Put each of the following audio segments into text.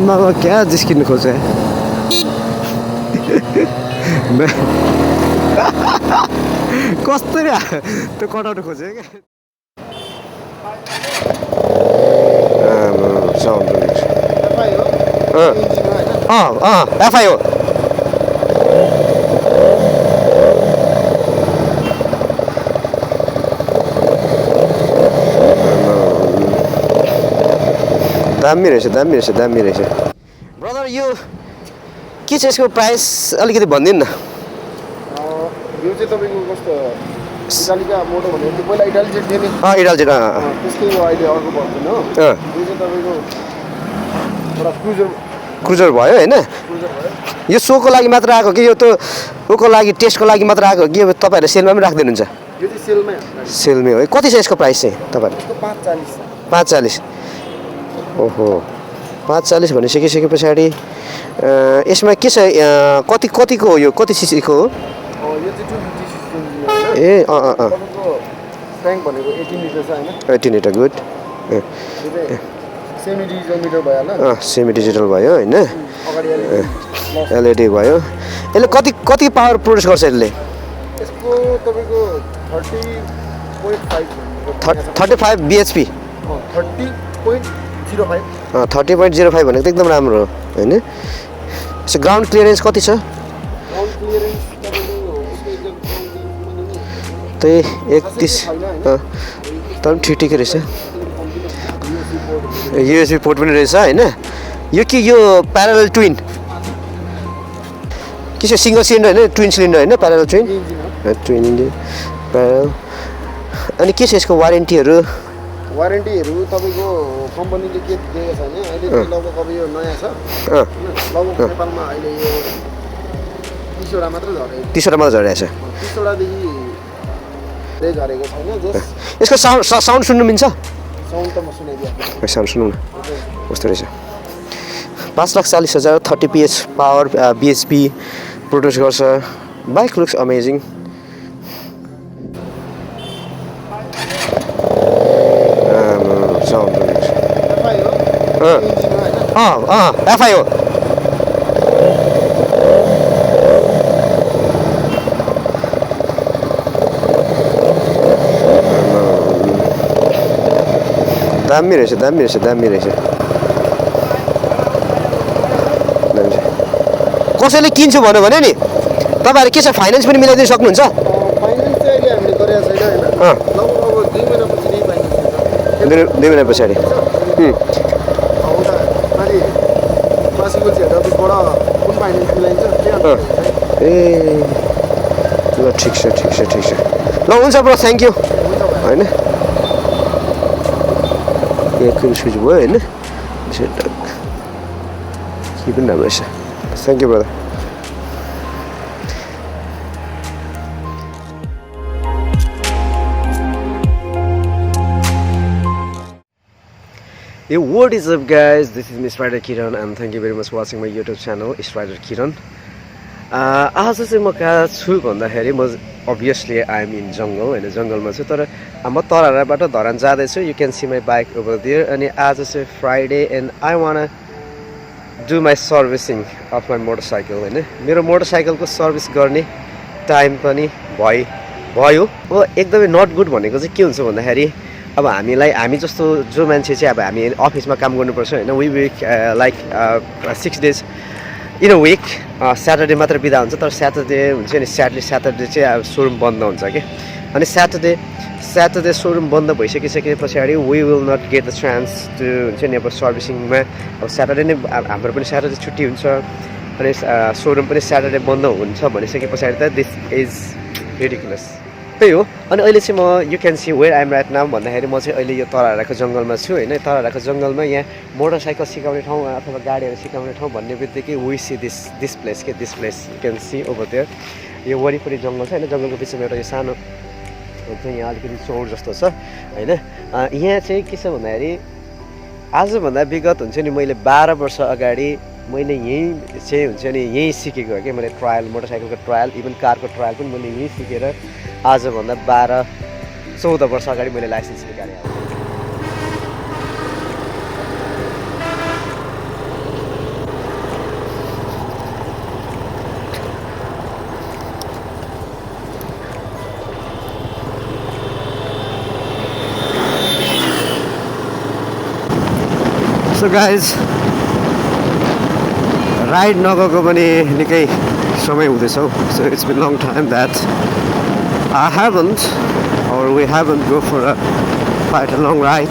आम्मा क्या जिस्किनु खोज्यो कस्तो त्यो कटाउनु खोज्यो क्या एफआई हो दामी रहेछ ब्रदर यो के छ यसको प्राइस अलिकति भनिदिनु न यो चाहिँ तपाईँको कस्तो इटालिका मोटो भन्ने त्यो पहिला इटाली जेट थियो नि इटाली जेट त्यसकै अहिले अर्को भर्जन हो यो चाहिँ तपाईँको एउटा क्रुजर भयो होइन यो सोको लागि मात्र आएको कि यो त उको लागि टेस्टको लागि मात्र आएको कि यो तपाईँहरूले सेलमा पनि राखिदिनुहुन्छ यो चाहिँ सेलमै हो कति छ यसको प्राइस चाहिँ तपाईँहरू 540 ओहो 540 भनिसकिसके पछाडि यसमा के छ कतिको हो यो कति सिसीको हो यो चाहिँ 250 ए ट्याङ्क भनेको 18 लिटर छ हैन 18 litre good semi digital meter भयो होला सेमी डिजिटल भयो हैन अगाडि एलइडी भयो यसले कति पावर प्रोड्युस गर्छ यसले यसको तपाईको 35 bhp 30.05 भनेको एकदम राम्रो हो हैन सो ग्राउन्ड क्लियरेन्स कति छ ग्राउन्ड क्लियरेन्स त्यही 31 तर ठिकै रहेछ यूएसबी पोर्ट पनि रहेछ हैन यो के यो प्यारलल ट्विन के छ सिंगल सिलिन्डर हैन ट्विन सिलिन्डर हैन प्यारलल ट्विन इन्जिन प्यारल अनि के छ यसको वारेन्टीहरू तपाईको कम्पनीले के दिएको छ भने अहिले लगभग अब यो नयाँ छ लगभग नेपालमा अहिले यो 30 वटा मात्र झरेको 30 वटा मात्र झरेको छ 30 वटा देखि झरेको छैन यसको साउन्ड सुन्नु मिल्छ साउन्ड त म सुनाइदिए साउन्ड सुन्नु न कस्तो रहेछ 5,40,000 30 PS पावर bhp प्रोड्युस गर्छ बाइक लुक्स अमेजिङ एफआई हो दामी रहेछ कसैले किन्छु भन्यो भने नि तपाईँहरू के छ फाइनेन्स पनि मिलाइदिन सक्नुहुन्छ फाइनेन्स चाहिँ अहिले हामीले गरेको छैन हैन लगभग 2 महिनापछि नै फाइनेन्स हुन्छ 2 महिना पछाडि कुन फाइनेन्स मिलाइन्छ ए ल ठिक छ ल हुन्छ ब्रो थ्याङ्क यू हैन एक स्विच भयो हैन के पनि राम्रो रहेछ thank you brother Hey, what is up guys, this is Miss Rider Kiran and thank you very much for watching my YouTube channel Miss Rider Kiran. आज चाहिँ म कहाँ छु भन्दाखेरि म obviously I am in jungle हैन जंगलमा छु तर म तराराबाट धरान जाँदैछु you can see my bike over there अनि आज चाहिँ Friday and I wanna do my servicing of my motorcycle हैन मेरो मोटरसाइकलको सर्भिस गर्ने टाइम पनि भयो हो एकदमै नट गुड भनेको चाहिँ के हुन्छ भन्दाखेरि अब हामी जस्तो जो मान्छे चाहिँ अब हामी अफिसमा काम गर्नुपर्छ हैन we week like 6 days in a week Saturday मात्र बिदा हुन्छ तर स्याटरडे हुन्छ नि स्याटरडे चाहिँ अब सोरुम बन्द हुन्छ के अनि स्याटरडे सोरुम बन्द भइसके पछाडि we will not get the chance to हुन्छ नि अब सर्भिसिङमा अब स्याटरडे नै हाम्रो पनि स्याटरडे छुट्टी हुन्छ अनि सोरुम पनि स्याटरडे बन्द हुन्छ भनिसके पछाडि त दिस इज रिडिकुलस त्यही हो अनि अहिले चाहिँ म you can see where I'm right now भन्दाखेरि म चाहिँ अहिले यो तराराको जङ्गलमा छु हैन तराराको जङ्गलमा यहाँ मोटरसाइकल सिकाउने ठाउँ अथवा गाडीहरू सिकाउने ठाउँ भन्ने बित्तिकै we see this place you can see over there यो वरिपरि जङ्गल छ हैन जङ्गलको बिचमा एउटा यो सानो हुन्छ यहाँ अलिकति चौर जस्तो छ हैन यहाँ चाहिँ के छ भन्दाखेरि आजभन्दा विगत हुन्छ नि मैले 12 वर्ष अगाडि मैले यही चाहिँ हुन्छ नि यही सिकेको हो कि मैले ट्रायल मोटरसाइकलको ट्रायल इभन कारको ट्रायल पनि मैले यही सिकेर आजभन्दा 12-14 वर्ष अगाडि मैले लाइसेन्स निकालेँ So guys, राइड नगएको पनि निकै समय हुँदैछ. So it's been long time that I haven't or we haven't go for a quite a long ride.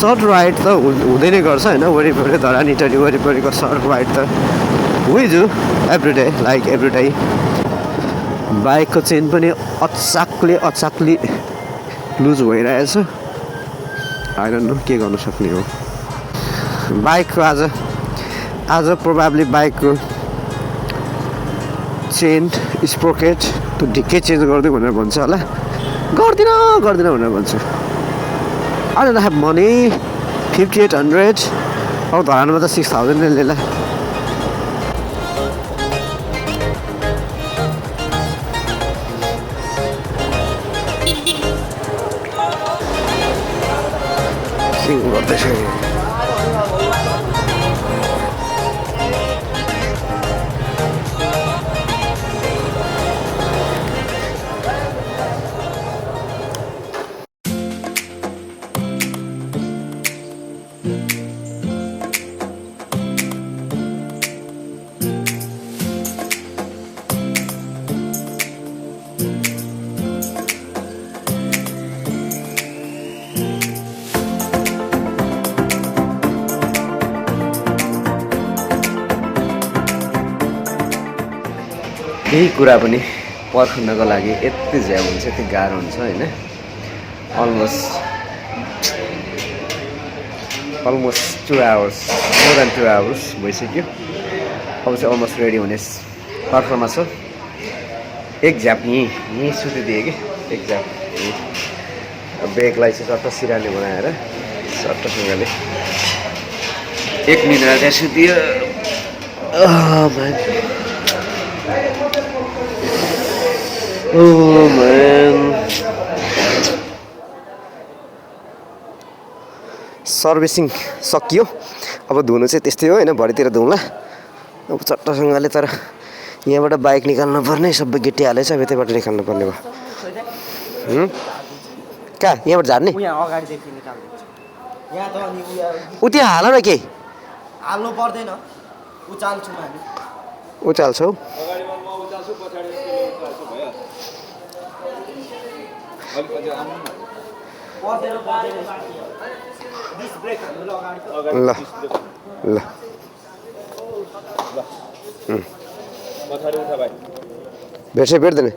Short ride त हुँदै नै गर्छ हैन, वरिपरि धरान इटली वरिपरिको short ride त we do every day, like every day. बाइकको चेन पनि अचाकली लुज भइरहेछ. I don't know के गर्न सक्ने हो. बाइकको आज प्रोबाब्ली बाइकको चेन स्प्रोकेट त्यो ढिक्कै चेन्ज गरिदिउँ भनेर भन्छ होला. गर्दिन भनेर भन्छु. I don't have money. 5800 अब धरानमा त 6000 नै लिएला. सिङ गर्दैछ. केही कुरा पनि पर्खनको लागि यति झ्याउ हुन्छ, यति गाह्रो हुन्छ हैन. Almost 2 hours, more than 2 hours भइसक्यो. अब चाहिँ अलमोस्ट रेडी हुने पर्खमा छ. एक झ्याप यहीँ सुतिदिएँ कि, एक झ्याप ब्रेकलाई चाहिँ चट्ट सिराले बनाएर चट्टसँगले 1 मिनट त्यहाँ सुतियो. Oh man. सर्भिसिङ सकियो. अब धुनु चाहिँ त्यस्तै हो हैन, भरेतिर धुउँला. अब चट्टसँगले तर यहाँबाट बाइक निकाल्नु पर्ने, सबै गिट्टी हालेछ, अब यतैबाट निकाल्नु पर्ने भयो. कहाँ यहाँबाट झार्ने? यहाँ अगाडिदेखि निकाल्नु. यहाँ त अनि उति हाल न केही हाल्नु पर्दैन. उचाल्छु हामी. उचाल्छौ? अगाडिमा म उचाल्छु, पछाडि उचाल्छु भयो. ल ल पछाडि उठा भाइ. भेट्दैन.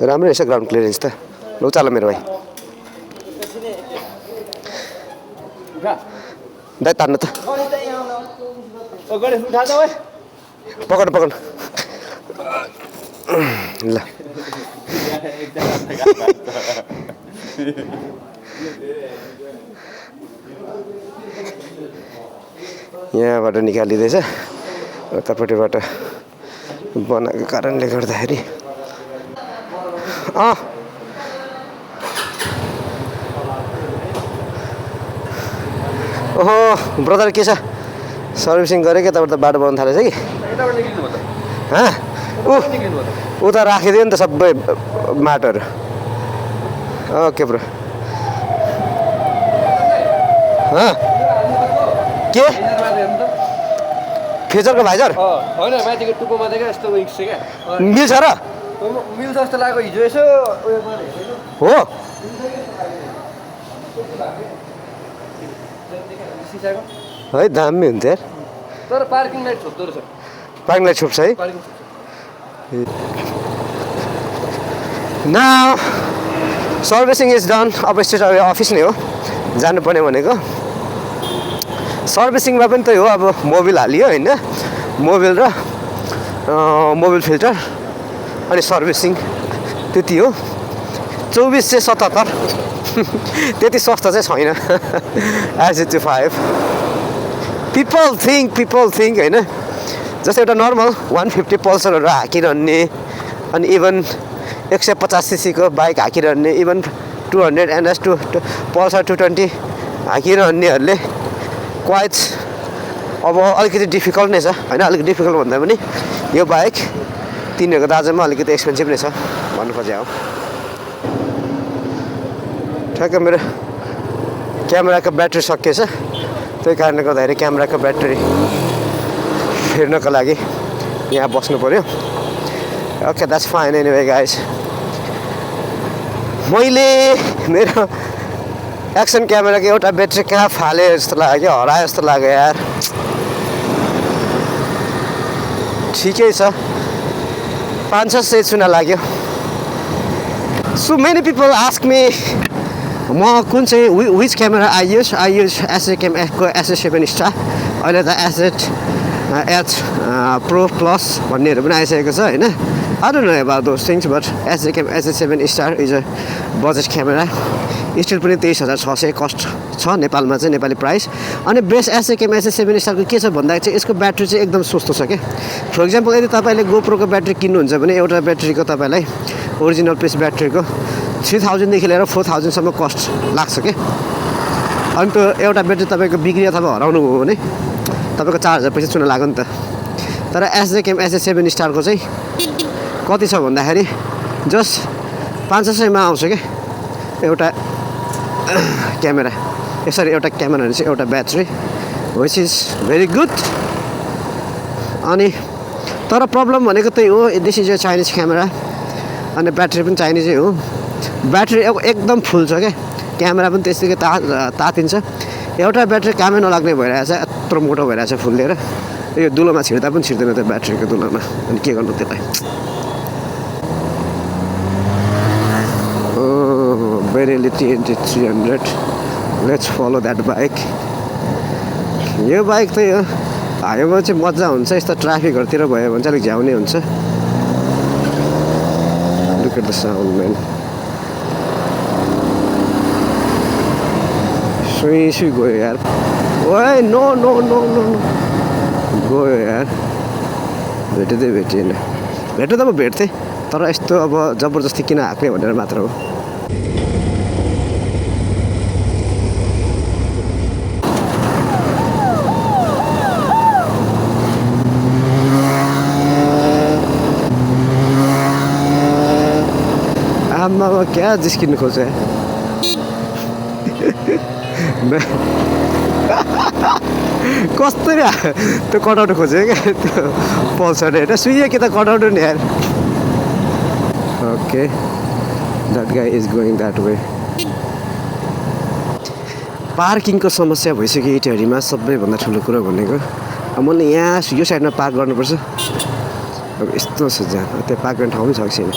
राम्रै रहेछ ग्राउन्ड क्लियरेन्स त. ल उचाल मेरो भाइ. दाइ तान्नु त. गणेश उठा त भाइ. पकड ल. यहाँबाट निकालिँदैछ. उतापट्टिबाट बनाएको कारणले गर्दाखेरि ओहो ब्रदर के छ? सर्भिसिङ गरेँ कि यताबाट त बाटो बनाउनु थालेछ कि. ऊ त राखिदियो नि त सबै माटोहरू. Okay bro. के फ्युचरको भाइजर होइन माथिको टुप्पोमा देखा यस्तो विक्स क्या. मिल्छ र? मिल्छ जस्तो लाग्यो. हिजो यसो उयो हो है, दामी हुन्थ्यो यार. तर पार्किङ लाइट छोप्दो रहेछ. पार्किङ लाइट छोप्छ है. Parking Now servicing is done. अब स्टेट अफिस नै हो जानुपर्ने भनेको. सर्भिसिङमा पनि त्यही हो, अब मोबिल हालियो होइन, मोबिल र मोबिल फिल्टर अनि सर्भिसिङ त्यति हो. 2477 त्यति सस्तो चाहिँ छैन. FZ25 पिपल थिङ्क होइन, जस्तै एउटा नर्मल 150 पल्सरहरू हाकिरहने अनि इभन 150cc को बाइक हाकिरहने, इभन 200 NS पल्सर 220 हाकिरहनेहरूले क्वाइट अब अलिकति डिफिकल्ट नै छ होइन. अलिकति डिफिकल्ट भन्दा पनि यो बाइक तिनीहरूको दाजुमा अलिकति एक्सपेन्सिभ नै छ भन्नु खोजे हो. ठ्याक्क मेरो क्यामेराको ब्याट्री सकिएछ त्यही कारणले गर्दाखेरि क्यामेराको ब्याट्री फेर्नको लागि यहाँ बस्नु पर्यो okay that's fine anyway guys मैले मेरो एक्सन क्यामेराको एउटा ब्याट्री कहाँ फाले जस्तो लाग्यो हरायो जस्तो लाग्यो यार ठिकै छ 500 चुना लाग्यो so many people ask me म कुन चाहिँ विच क्यामेरा आई युज एसएको SS7 स्टार अहिले त एच प्रो प्लस भन्नेहरू पनि आइसकेको छ होइन I don't know about those things but SS7 star is a budget camera still पनि 23,600 कस्ट छ नेपालमा चाहिँ नेपाली प्राइस अनि बेस्ट SS7 स्टारको के छ भन्दाखेरि चाहिँ यसको ब्याट्री चाहिँ एकदम सस्तो छ क्या फर इक्जाम्पल यदि तपाईँले गोप्रोको ब्याट्री किन्नुहुन्छ भने एउटा ब्याट्रीको तपाईँलाई ओरिजिनल पिस ब्याट्रीको 3000 देखि लिएर 4000 सम्म कस्ट लाग्छ क्या अनि त्यो एउटा ब्याट्री तपाईँको बिग्रियो अथवा हराउनु भयो भने तपाईँको 4000 पैसा चुना लाग्यो नि त तर SS7 स्टारको चाहिँ कति छ भन्दाखेरि जस्ट 500 मा आउँछ क्या एउटा क्यामेरा यसरी एउटा क्यामेरा चाहिँ एउटा battery which is very good अनि तर प्रब्लम भनेको त्यही हो this is a Chinese camera अनि ब्याट्री पनि चाइनिजै हो ब्याट्री एकदम फुल छ क्या क्यामेरा पनि त्यस्तै तातिन्छ एउटा ब्याट्री कामै नलाग्ने भइरहेछ यत्रो मोटो भइरहेछ फुल लिएर यो दुलोमा छिर्दा पनि छिर्दैन त्यो ब्याट्रीको दुलोमा अनि के गर्नु त्यसलाई Benelli TNT300 let's follow that bike यो बाइक त यो हाइवेमा चाहिँ मजा हुन्छ यस्तो ट्राफिकहरूतिर भयो भने चाहिँ अलिक झ्याउने हुन्छ look at the sound man सुई गयो यार ओए नो गयो यार भेटेन भेट्नु त म भेट्थेँ तर यस्तो अब जबरजस्ती किन हाक्ने भनेर मात्र हो आमा क्या जिस्किनु खोज्छ कस्तो त्यो कटआउट खोज्यो क्या त्यो पल्सर होइन सुइयो कि त कटआउट नि यार okay that guy is going that way पार्किङको समस्या भइसक्यो इटहरीमा सबैभन्दा ठुलो कुरो भनेको अब मैले यहाँ यो साइडमा पार्क गर्नुपर्छ अब यस्तो छ जहाँ त्यो पार्क गर्ने ठाउँ पनि छ कि छैन